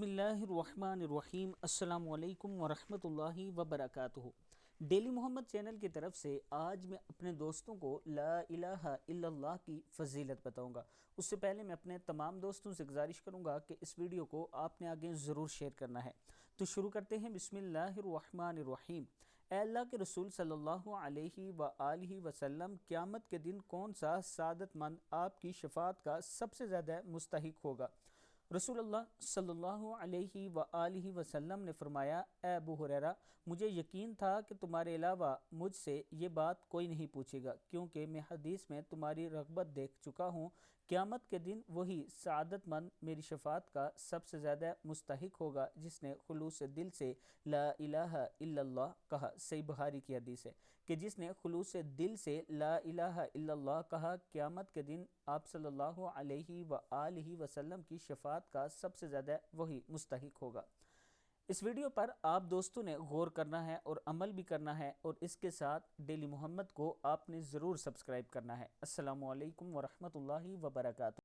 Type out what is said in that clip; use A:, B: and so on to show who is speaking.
A: بسم اللہ الرحمن الرحیم۔ السلام علیکم ورحمۃ اللہ وبرکاتہ۔ ڈیلی محمد چینل کی طرف سے آج میں اپنے دوستوں کو لا الہ الا اللہ کی فضیلت بتاؤں گا۔ اس سے پہلے میں اپنے تمام دوستوں سے گزارش کروں گا کہ اس ویڈیو کو آپ نے آگے ضرور شیئر کرنا ہے۔ تو شروع کرتے ہیں۔ بسم اللہ الرحمن الرحیم۔ اے اللہ کے رسول صلی اللہ علیہ وآلہ وسلم، قیامت کے دن کون سا سعادت مند آپ کی شفاعت کا سب سے زیادہ مستحق ہوگا؟ رسول اللہ صلی اللہ علیہ وآلہ وسلم نے فرمایا، اے ابو ہریرہ، مجھے یقین تھا کہ تمہارے علاوہ مجھ سے یہ بات کوئی نہیں پوچھے گا، کیونکہ میں حدیث میں تمہاری رغبت دیکھ چکا ہوں۔ قیامت کے دن وہی سعادت مند میری شفاعت کا سب سے زیادہ مستحق ہوگا جس نے خلوص دل سے لا الہ الا اللہ کہا۔ صحیح بخاری کی حدیث ہے کہ جس نے خلوص دل سے لا الہ الا اللہ کہا، قیامت کے دن آپ صلی اللہ علیہ وآلہ وسلم کی شفاعت کا سب سے زیادہ وہی مستحق ہوگا۔ اس ویڈیو پر آپ دوستوں نے غور کرنا ہے اور عمل بھی کرنا ہے، اور اس کے ساتھ ڈیلی محمد کو آپ نے ضرور سبسکرائب کرنا ہے۔ السلام علیکم ورحمۃ اللہ وبرکاتہ۔